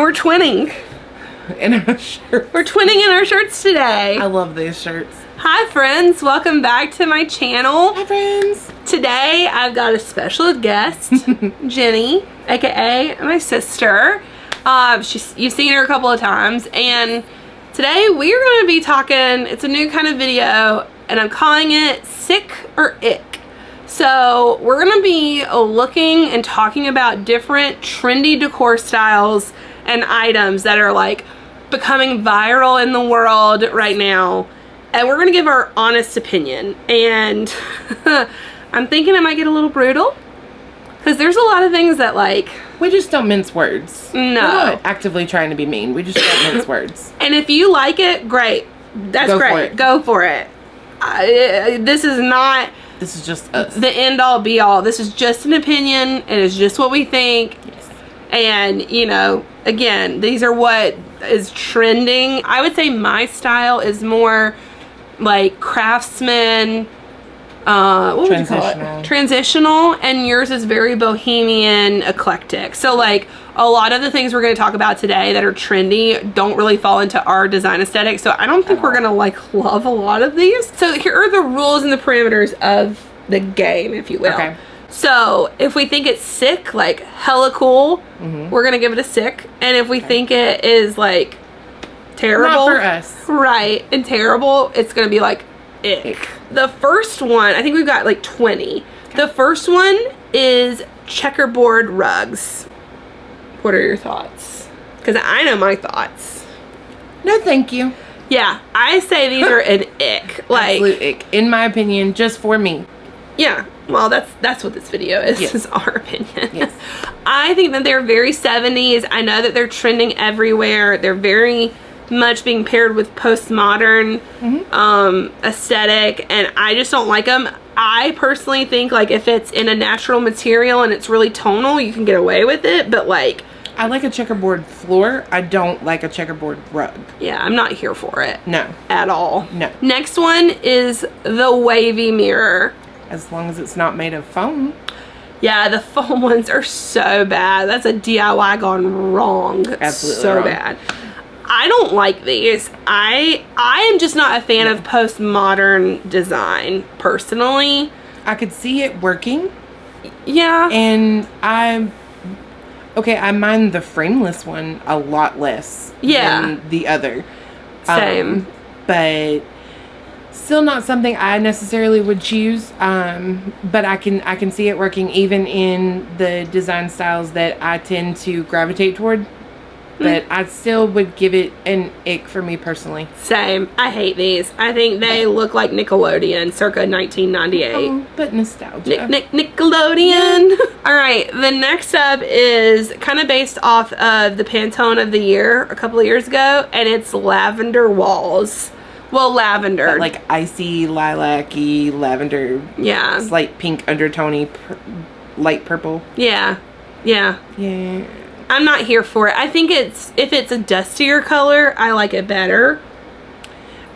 And we're twinning. In our shirts. We're twinning in our shirts today. I love these shirts. Hi friends, welcome back to my channel. Hi friends. Today I've got a special guest, Jenny, aka my sister. You've seen her a couple of times, and today we are going to be talking, it's a new kind of video, and I'm calling it Sick or Ick. So we're going to be looking and talking about different trendy decor styles and items that are like becoming viral in the world right now. And we're going to give our honest opinion. And I'm thinking I might get a little brutal, because there's a lot of things that like... We just don't mince words. No. We're not actively trying to be mean. We just don't mince words. And if you like it, great. That's great. Go for it. This is not... This is just us. The end all be all. This is just an opinion. It is just what we think. Yes. And, you know, again, these are what is trending. I would say my style is more like craftsman, what would you call it? Transitional, and yours is very bohemian, eclectic. So like a lot of the things we're going to talk about today that are trendy don't really fall into our design aesthetic. So I don't think we're going to like love a lot of these. So here are the rules and the parameters of the game, if you will. Okay. So if we think it's sick, like hella cool, we're going to give it a sick. And if we think it is like terrible, not for us, right, and terrible, it's going to be like ick. The first one, I think we've got like 20. Okay. The first one is checkerboard rugs. What are your thoughts? Because I know my thoughts. No, thank you. Yeah, I say these are an ick. Like, absolute ick, in my opinion, just for me. Yeah, well, that's what this video is. Yes. Is our opinion. Yes. I think that they're very 70s. I know that they're trending everywhere. They're very much being paired with postmodern aesthetic, and I just don't like them. I personally think like if it's in a natural material and it's really tonal, you can get away with it, but like I like a checkerboard floor. I don't like a checkerboard rug. Yeah, I'm not here for it. No. At all. No. Next one is the wavy mirror. As long as it's not made of foam. Yeah, the foam ones are so bad. That's a DIY gone wrong. Absolutely so wrong. bad. I don't like these. I am just not a fan of postmodern design, personally. I could see it working. Yeah. And I mind the frameless one a lot less than the other. Same. But still not something I necessarily would choose. But I can see it working even in the design styles that I tend to gravitate toward. But I still would give it an ick for me personally. Same. I hate these. I think they look like Nickelodeon circa 1998. Oh, but nostalgia. Nickelodeon. All right. The next up is kind of based off of the Pantone of the year a couple of years ago. And it's lavender walls. Well, lavender. That, like icy, lilac-y, lavender. Yeah. Slight pink undertone-y, light purple. Yeah. Yeah. Yeah. I'm not here for it. I think if it's a dustier color, I like it better.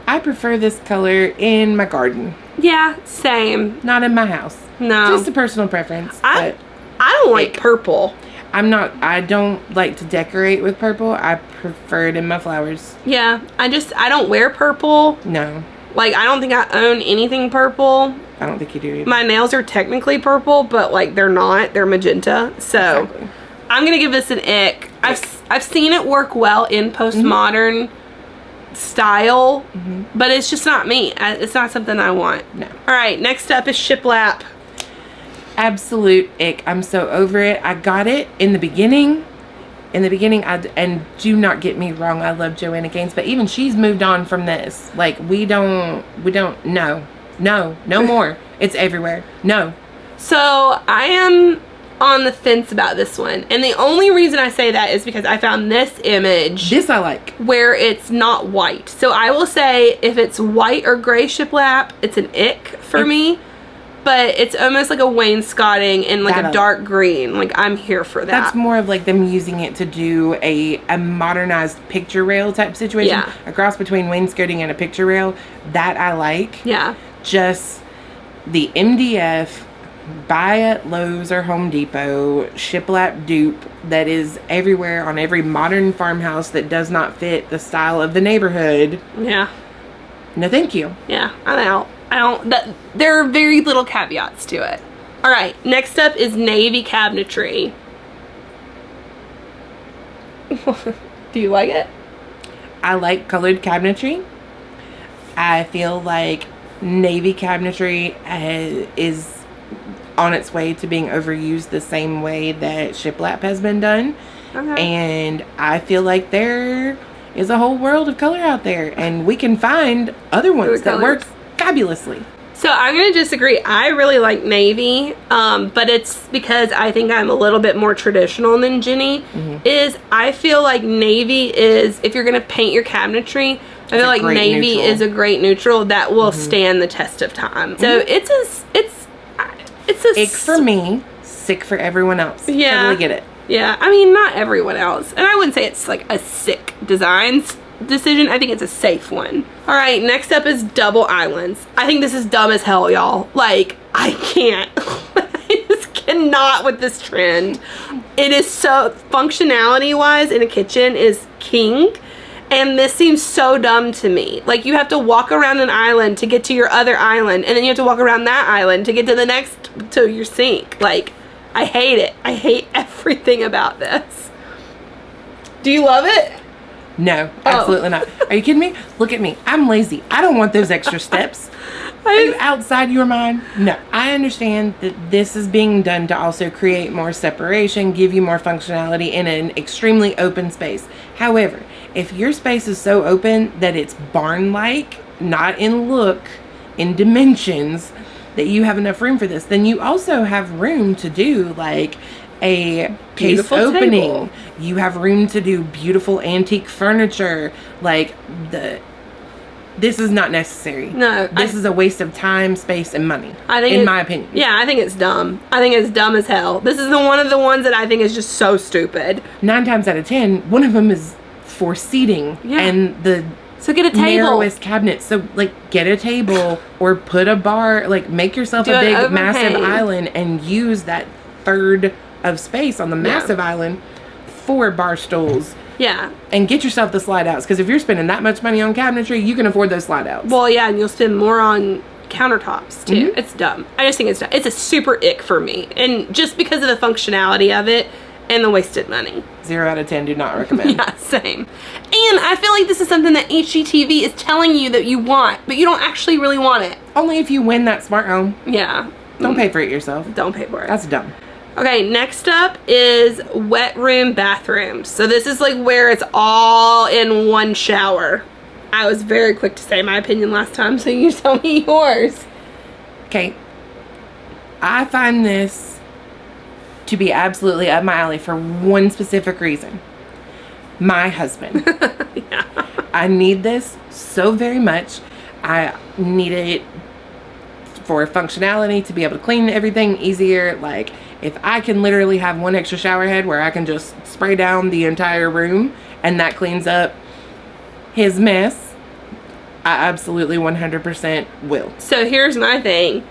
I prefer this color in my garden. Yeah, same. Not in my house. No. Just a personal preference. I don't like purple. I don't like to decorate with purple. I prefer it in my flowers. Yeah, I don't wear purple. No. Like, I don't think I own anything purple. I don't think you do either. My nails are technically purple, but like they're not. They're magenta. So exactly. I'm gonna give this an ick. I've seen it work well in postmodern style, but it's just not me. It's not something I want. No. All right, next up is shiplap. Absolute ick. I'm so over it. I got it in the beginning. And do not get me wrong, I love Joanna Gaines, but even she's moved on from this. Like we don't no more. It's everywhere. No. So I am on the fence about this one, and the only reason I say that is because I found this image. This I like. Where it's not white. So I will say if it's white or gray shiplap, it's an ick for me. But it's almost like a wainscoting in like a dark green. Like I'm here for that. That's more of like them using it to do a modernized picture rail type situation. Yeah. A cross between wainscoting and a picture rail. That I like. Yeah. Just the MDF buy at Lowe's or Home Depot shiplap dupe that is everywhere on every modern farmhouse that does not fit the style of the neighborhood. Yeah. No, thank you. Yeah, I don't, there are very little caveats to it. All right, next up is navy cabinetry. Do you like it? I like colored cabinetry. I feel like navy cabinetry is on its way to being overused the same way that shiplap has been done. Okay. And I feel like there is a whole world of color out there, and we can find other ones that work fabulously. So I'm going to disagree. I really like navy, but it's because I think I'm a little bit more traditional than Jenny is. I feel like navy is, if you're going to paint your cabinetry, I feel like navy is a great neutral that will stand the test of time. So it's a ick for me, sick for everyone else. Yeah. Totally get it. Yeah, I mean, not everyone else. And I wouldn't say it's like a sick designs decision. I think it's a safe one. All right, next up is double islands. I think this is dumb as hell, y'all. Like, I can't. I just cannot with this trend. It is so, functionality-wise in a kitchen is king. And this seems so dumb to me. Like, you have to walk around an island to get to your other island. And then you have to walk around that island to get to the next, to your sink. Like, I hate it. I hate everything about this. Do you love it? No, absolutely not. Are you kidding me? Look at me. I'm lazy. I don't want those extra steps. Are you outside your mind? No. I understand that this is being done to also create more separation, give you more functionality in an extremely open space. However, if your space is so open that it's barn-like, not in look, in dimensions, that you have enough room for this, then you also have room to do like a case Beautiful opening. table. You have room to do beautiful antique furniture. Like this is not necessary. No, this is a waste of time, space, and money. I think, in my opinion. Yeah, I think it's dumb. I think it's dumb as hell. This is one of the ones that I think is just so stupid. 9 times out of 10, one of them is for seating, and the so get a table. Narrowest cabinet. So like get a table or put a bar. Like make yourself a big massive island and use that third of space on the massive island for bar stools. Yeah. And get yourself the slide outs, because if you're spending that much money on cabinetry, you can afford those slide outs. Well, yeah, and you'll spend more on countertops too. It's dumb. I just think it's dumb. It's a super ick for me, and just because of the functionality of it and the wasted money. 0 out of 10. Do not recommend. Yeah, same. And I feel like this is something that HGTV is telling you that you want, but you don't actually really want it. Only if you win that smart home. Yeah. Don't pay for it yourself. Don't pay for it. That's dumb. Okay, next up is wet room bathrooms. So this is like where it's all in one shower. I was very quick to say my opinion last time, so you tell me yours. Okay. I find this to be absolutely up my alley for one specific reason. My husband. Yeah. I need this so very much. I need it for functionality, to be able to clean everything easier. Like, if I can literally have one extra shower head where I can just spray down the entire room and that cleans up his mess, I absolutely 100% will. So here's my thing.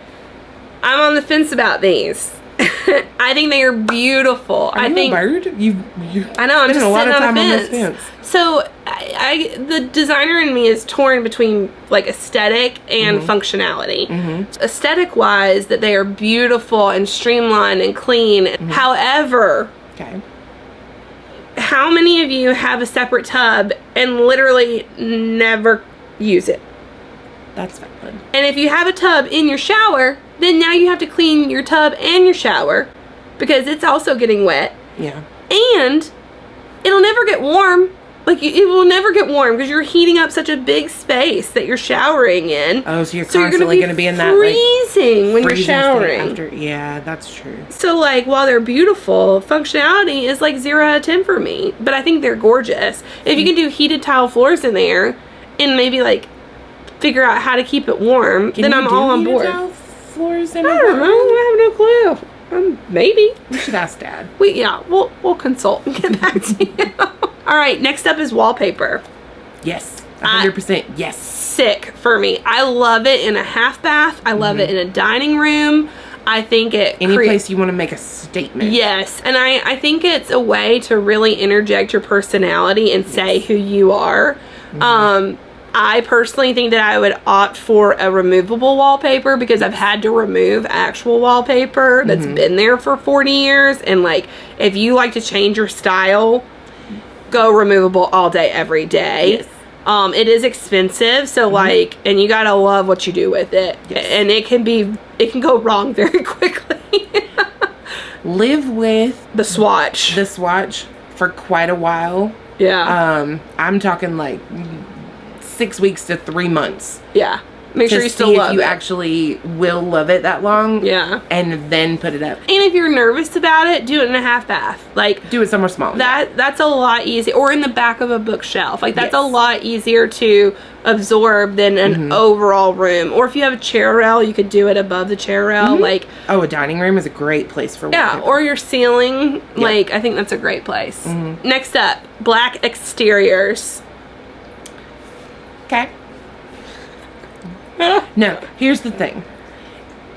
I'm on the fence about these. I think they are beautiful. I think a bird. I know. I'm just spending a lot of sitting time on on the this fence. fence. So the designer in me is torn between like aesthetic and functionality. Aesthetic wise, that they are beautiful and streamlined and clean. However, how many of you have a separate tub and literally never use it? That's valid. And if you have a tub in your shower, then now you have to clean your tub and your shower because it's also getting wet. Yeah. And it'll never get warm. Like, it will never get warm because you're heating up such a big space that you're showering in. Oh, so you're constantly going to be in that, like, freezing when you're showering. Yeah, that's true. So, like, while they're beautiful, functionality is like 0 out of 10 for me. But I think they're gorgeous. If you can do heated tile floors in there and maybe, like, figure out how to keep it warm, then I'm all on board. Tile floors in I don't know. I have no clue. Maybe. We should ask Dad. We'll consult and get back to you. All right, next up is wallpaper. Yes, 100%. Yes. Sick for me. I love it in a half bath. I love it in a dining room. I think it any place you want to make a statement. Yes, and I think it's a way to really interject your personality and say who you are. I personally think that I would opt for a removable wallpaper because I've had to remove actual wallpaper that's been there for 40 years. And like, if you like to change your style, go removable all day, every day. Yes. It is expensive, so like, and you gotta love what you do with it. Yes. And it can go wrong very quickly. Live with the swatch for quite a while. Yeah. I'm talking like 6 weeks to 3 months. Yeah. Make sure you still love it. If you actually will love it that long. Yeah. And then put it up. And if you're nervous about it, do it in a half bath. Like, do it somewhere small. That's a lot easier. Or in the back of a bookshelf. Like, that's a lot easier to absorb than an overall room. Or if you have a chair rail, you could do it above the chair rail. Like, a dining room is a great place for wallpaper. Or your ceiling. Like, I think that's a great place. Next up, black exteriors. Okay. No, here's the thing.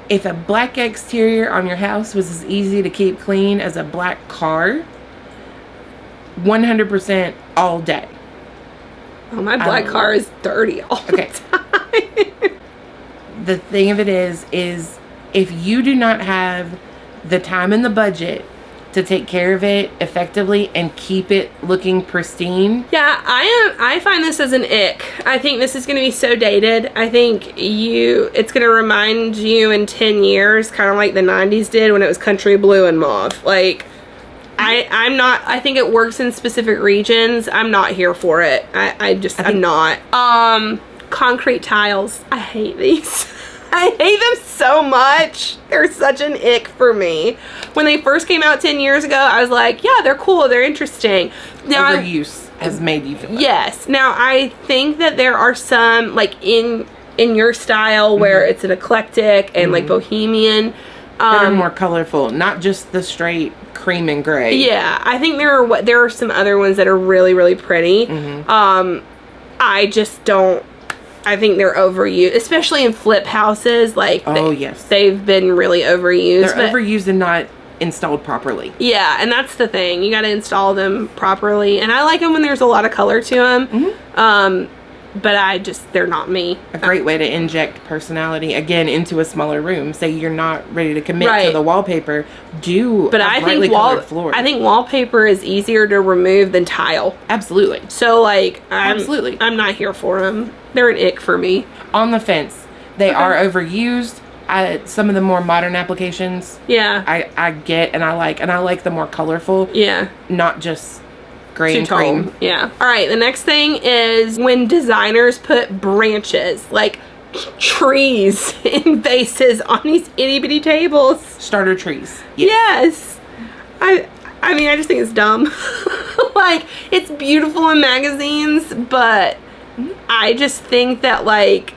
If a black exterior on your house was as easy to keep clean as a black car, 100% all day. Oh, my black car is dirty all the time. The thing of it is if you do not have the time and the budget to take care of it effectively and keep it looking pristine. Yeah, I find this as an ick. I think this is going to be so dated. I think it's going to remind you in 10 years, kind of like the 90s did when it was country blue and mauve. Like, I'm not, I think it works in specific regions. I'm not here for it. I'm not. Concrete tiles. I hate these. I hate them so much. They're such an ick for me. When they first came out 10 years ago, I was like, yeah, they're cool, they're interesting. Now, overuse has made you feel yes. Now, I think that there are some, like, in your style where it's an eclectic and, like, bohemian. They're more colorful, not just the straight cream and gray. Yeah, I think there are some other ones that are really, really pretty. I just don't. I think they're overused, especially in flip houses. Like, they've been really overused. They're overused and not installed properly. Yeah, and that's the thing. You got to install them properly. And I like them when there's a lot of color to them. But they're not me. A great way to inject personality, again, into a smaller room. Say you're not ready to commit to the wallpaper. But I think I think wallpaper is easier to remove than tile. Absolutely. So, like, I'm not here for them. They're an ick for me. On the fence. They are overused. Some of the more modern applications. Yeah. I get and I like the more colorful. Yeah. Not just gray and cream. Yeah. All right. The next thing is when designers put branches, like trees, in vases on these itty bitty tables. Starter trees. Yes. I mean, I just think it's dumb. Like, it's beautiful in magazines, but I just think that, like,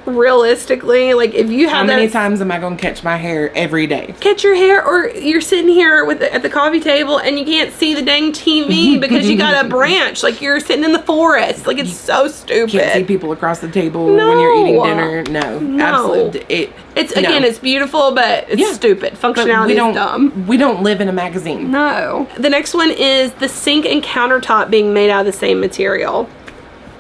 realistically, like, if you have how many times am I gonna catch my hair every day? Catch your hair, or you're sitting here at the coffee table and you can't see the dang TV because you got a branch, like you're sitting in the forest. Like, it's so stupid. Can't see people across the table when you're eating dinner. No. Absolutely. It's beautiful, but it's stupid. Functionality is dumb. We don't live in a magazine. No. The next one is the sink and countertop being made out of the same material.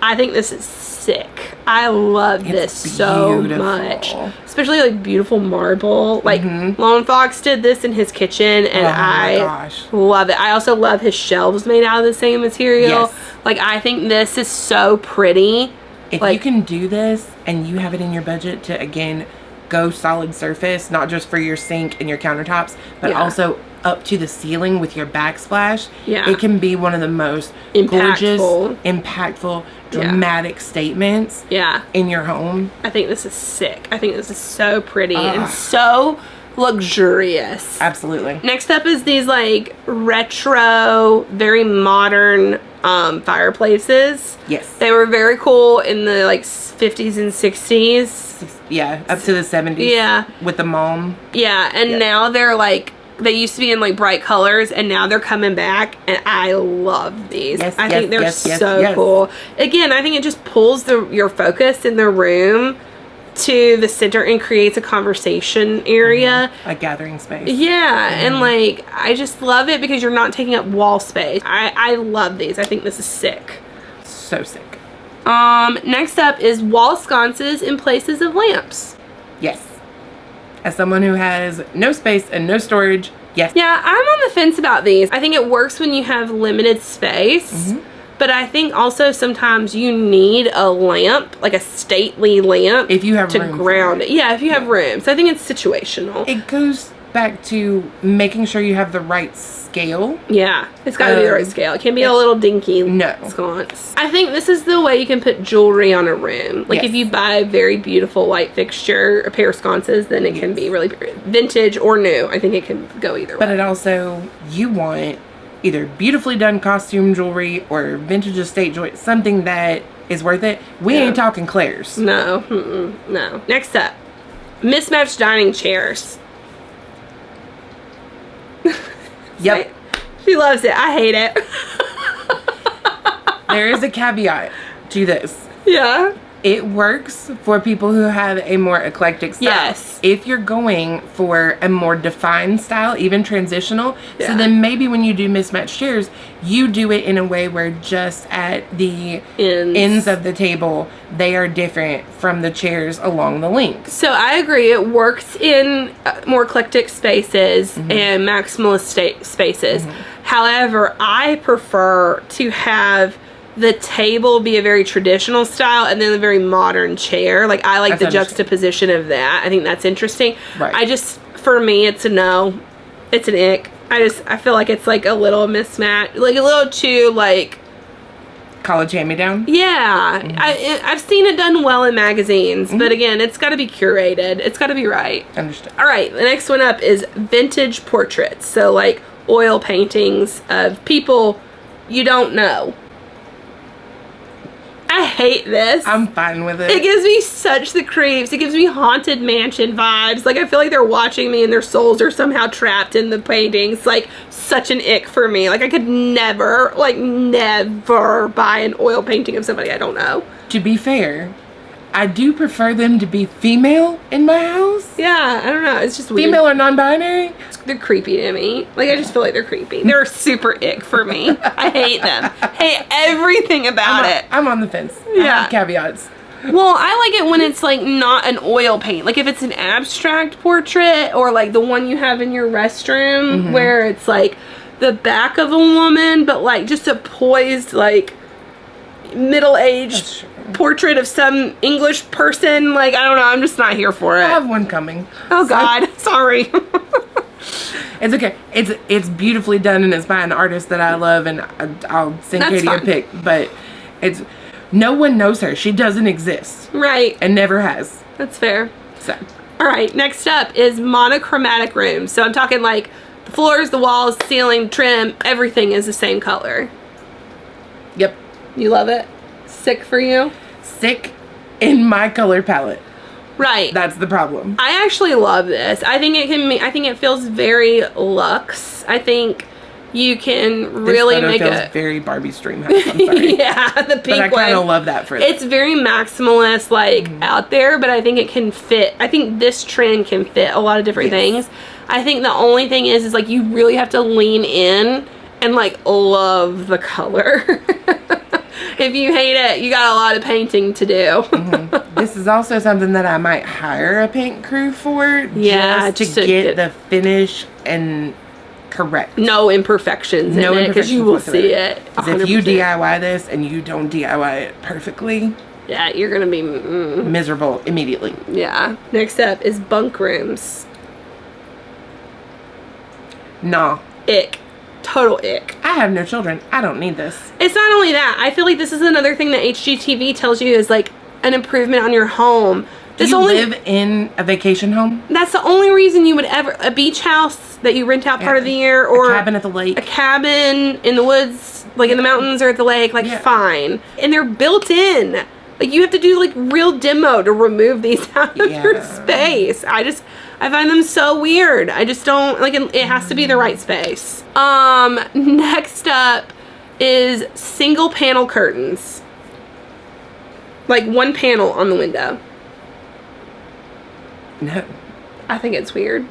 I think this is sick. I love this so much. Especially, like, beautiful marble. Like, Lone Fox did this in his kitchen, and I love it. I also love his shelves made out of the same material. Yes. Like, I think this is so pretty. If you can do this and you have it in your budget to, again, go solid surface, not just for your sink and your countertops, but also up to the ceiling with your backsplash, it can be one of the most gorgeous, impactful, dramatic statements in your home. I think this is sick. I think this is so pretty and so luxurious. Absolutely. Next up is these, like, retro, very modern fireplaces. Yes. They were very cool in the, like, 50s and 60s. Yeah, up to the 70s. Yeah. With the mom. Yeah, and now they're, like, they used to be in, like, bright colors, and now they're coming back, and I love these. I think they're so cool. Again, I think it just pulls your focus in the room to the center and creates a conversation area. A gathering space. Yeah, and like, I just love it because you're not taking up wall space. I love these. I think this is sick. So sick. Next up is wall sconces in places of lamps. Yes. As someone who has no space and no storage, yes. Yeah, I'm on the fence about these. I think it works when you have limited space. But I think also sometimes you need a lamp, like a stately lamp, if you have to room ground it. Yeah, if you have room. So I think it's situational. It goes back to making sure you have the right scale. Yeah, it's got to be the right scale. It can't be a little dinky sconce. I think this is the way you can put jewelry on a room. Like if you buy a very beautiful white fixture, a pair of sconces, then it can be really vintage or new. I think it can go either way. But it also, you want either beautifully done costume jewelry or vintage estate jewelry, something that is worth it. We ain't talking Claire's. No, no. Next up, mismatched dining chairs. Yep. She loves it. I hate it. There is a caveat to this. Yeah. It works for people who have a more eclectic style. Yes. If you're going for a more defined style, even transitional, so then maybe when you do mismatched chairs, you do it in a way where just at the ends of the table, they are different from the chairs along the length. So I agree. It works in more eclectic spaces and maximalist spaces. However, I prefer to have the table be a very traditional style and then a very modern chair. Like, I like the juxtaposition of that. I think that's interesting. Right. For me, it's a no. It's an ick. I feel like it's like a little mismatch. Like a little too, like, college hand-me-down? Yeah. I've seen it done well in magazines. But again, it's got to be curated. It's got to be right. Understood. All right. The next one up is vintage portraits. So, like, oil paintings of people you don't know. I hate this. I'm fine with it. It gives me such the creeps. It gives me Haunted Mansion vibes. Like, I feel like they're watching me and their souls are somehow trapped in the paintings. Like, such an ick for me. Like, I could never buy an oil painting of somebody I don't know. To be fair, I do prefer them to be female in my house. Yeah, I don't know. It's just weird. Female or non-binary? They're creepy to me. Like, I just feel like they're creepy. They're super ick for me. I hate them. Hate everything about it. I'm on the fence. Yeah. I have caveats. Well, I like it when it's, like, not an oil paint. Like, if it's an abstract portrait or, like, the one you have in your restroom where it's, like, the back of a woman, but, like, just a poised, like, middle-aged portrait of some English person. Like, I don't know. I'm just not here for it. I have one coming. Oh, God. Sorry. It's okay. It's beautifully done and it's by an artist that I love, and I'll send Katie a pic. But it's no one knows her. She doesn't exist. Right. And never has. That's fair. So. All right. Next up is monochromatic rooms. So I'm talking like the floors, the walls, ceiling, trim, everything is the same color. Yep. You love it? Sick for you? Sick in my color palette. Right. That's the problem. I actually love this. I think it feels very luxe. I think you can really make it very Barbie Stream House. I'm sorry. Yeah, the pink one. But I kind of love that for It's very maximalist, like, out there, but I think it can fit. I think this trend can fit a lot of different things. I think the only thing is like, you really have to lean in and, like, love the color. If you hate it, you got a lot of painting to do. This is also something that I might hire a paint crew for. Yeah, just to get the finish and correct. No imperfections in it, because you will see it. If you DIY this and you don't DIY it perfectly, yeah, you're gonna be miserable immediately. Yeah. Next up is bunk rooms. Nah. Ick. Total ick. I have no children. I don't need this. It's not only that. I feel like this is another thing that HGTV tells you is like an improvement on your home. Do you live in a vacation home? That's the only reason you would ever... A beach house that you rent out part of the year, or... A cabin at the lake. A cabin in the woods, like in the mountains or at the lake, like fine. And they're built in. Like, you have to do like real demo to remove these out of your space. I find them so weird. I just don't, like, it has to be the right space. Next up is single panel curtains. Like, one panel on the window. No. I think it's weird.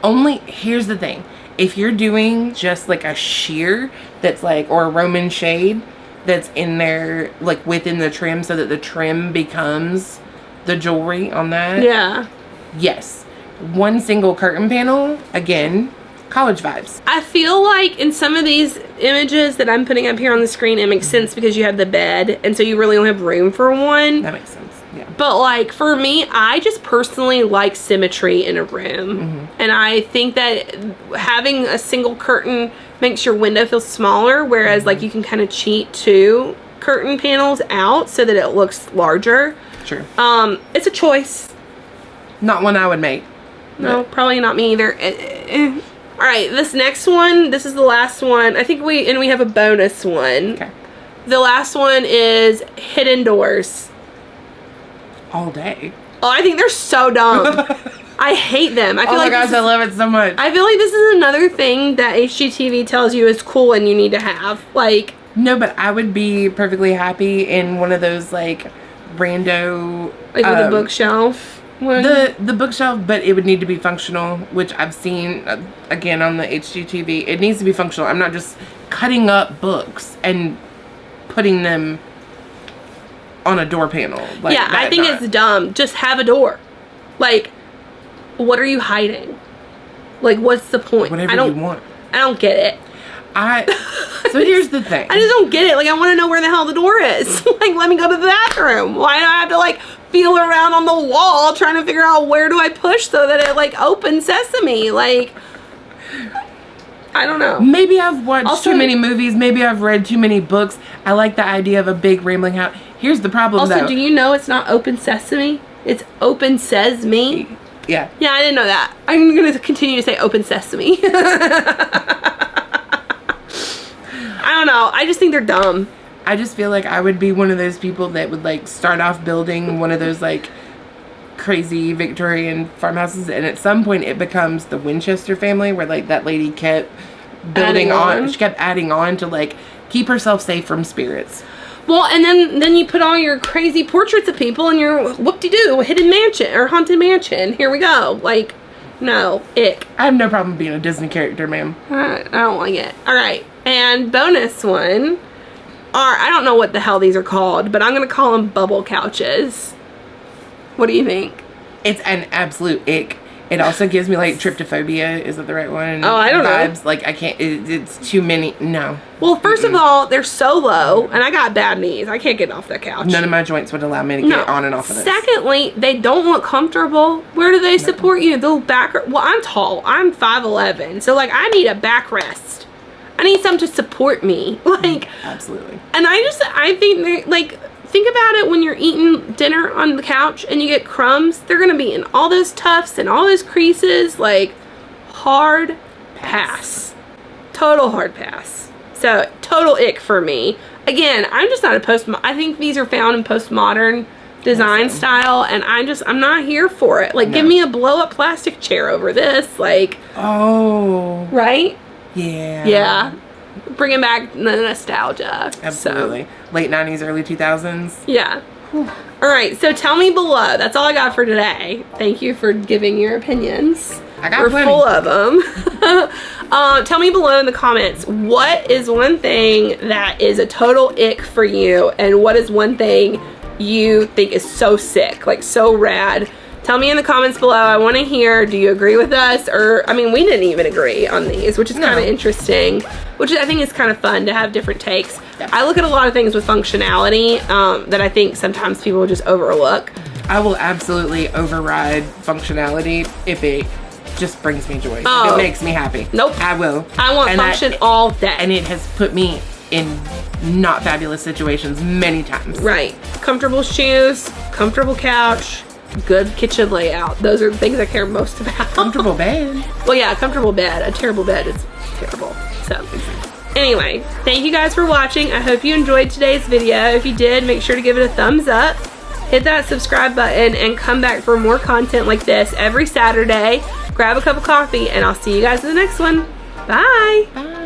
Only, here's the thing. If you're doing just like a sheer that's like, or a Roman shade that's in there, like within the trim so that the trim becomes the jewelry on that. Yeah. Yes. One single curtain panel, again, college vibes. I feel like in some of these images that I'm putting up here on the screen, it makes sense because you have the bed, and so you really only have room for one. That makes sense. Yeah. But like for me, I just personally like symmetry in a room. And I think that having a single curtain makes your window feel smaller, whereas like you can kind of cheat two curtain panels out so that it looks larger. Sure. It's a choice. Not one I would make. No, probably not me either. All right, this next one, this is the last one. I think we have a bonus one. Okay. The last one is hidden doors. All day. Oh, I think they're so dumb. I hate them. I feel my gosh, I love it so much. I feel like this is another thing that HGTV tells you is cool and you need to have. Like, no, but I would be perfectly happy in one of those like rando, like with a bookshelf one. The bookshelf, but it would need to be functional, which I've seen again on the HGTV. It needs to be functional. I'm not just cutting up books and putting them on a door panel. Like, yeah, I think it's dumb. Just have a door. Like, what are you hiding? Like, what's the point? Whatever you want. I don't get it. So here's the thing. I just don't get it. Like, I want to know where the hell the door is. Like, let me go to the bathroom. Why do I have to, like, feel around on the wall trying to figure out where do I push so that it, like, opens sesame? Like, I don't know. Maybe I've watched too many movies. Maybe I've read too many books. I like the idea of a big rambling house. Here's the problem, though. Also, do you know it's not open sesame? It's open sesame. Yeah. Yeah, I didn't know that. I'm going to continue to say open sesame. I don't know. I just think they're dumb. I just feel like I would be one of those people that would like start off building one of those like crazy Victorian farmhouses, and at some point it becomes the Winchester family, where like that lady kept building on. She kept adding on to like keep herself safe from spirits. Well, and then you put all your crazy portraits of people in your whoop-de-doo hidden mansion or haunted mansion. Here we go. Like, no, ick. I have no problem being a Disney character, ma'am. I don't like it. All right, and bonus one are, I don't know what the hell these are called, but I'm gonna call them bubble couches. What do you think? It's an absolute ick. It also gives me like tryptophobia. Is that the right one? Oh, I don't know. know. Like I can't. It's too many. No. Well, first of all, they're so low, and I got bad knees. I can't get off that couch. None of my joints would allow me to get on and off of this. Secondly, they don't look comfortable. Where do they support you? The back. Well, I'm tall. I'm 5'11", so like I need a backrest. I need something to support me. Like, absolutely. And I think they're like. Think about it when you're eating dinner on the couch and you get crumbs. They're going to be in all those tufts and all those creases. Like, hard pass. Total hard pass. So, total ick for me. Again, I'm just not a I think these are found in postmodern design style, and I'm not here for it. Like, give me a blow-up plastic chair over this. Like, oh. Right? Yeah. Yeah. Bringing back the nostalgia. Absolutely. So. Late 90s, early 2000s. Yeah. All right. So tell me below. That's all I got for today. Thank you for giving your opinions. I got We're plenty. Full of them. Tell me below in the comments, what is one thing that is a total ick for you, and what is one thing you think is so sick, like so rad? Tell me in the comments below. I want to hear, do you agree with us? Or, I mean, we didn't even agree on these, which is kind of interesting, which I think is kind of fun to have different takes. Yeah. I look at a lot of things with functionality that I think sometimes people just overlook. I will absolutely override functionality if it just brings me joy. Oh. If it makes me happy. Nope. I will. I want function all day. And it has put me in not fabulous situations many times. Right. Comfortable shoes, comfortable couch, good kitchen layout. Those are the things I care most about. Comfortable bed. Well, yeah, comfortable bed. A terrible bed is terrible. So, anyway, thank you guys for watching. I hope you enjoyed today's video. If you did, make sure to give it a thumbs up. Hit that subscribe button and come back for more content like this every Saturday. Grab a cup of coffee, and I'll see you guys in the next one. Bye. Bye.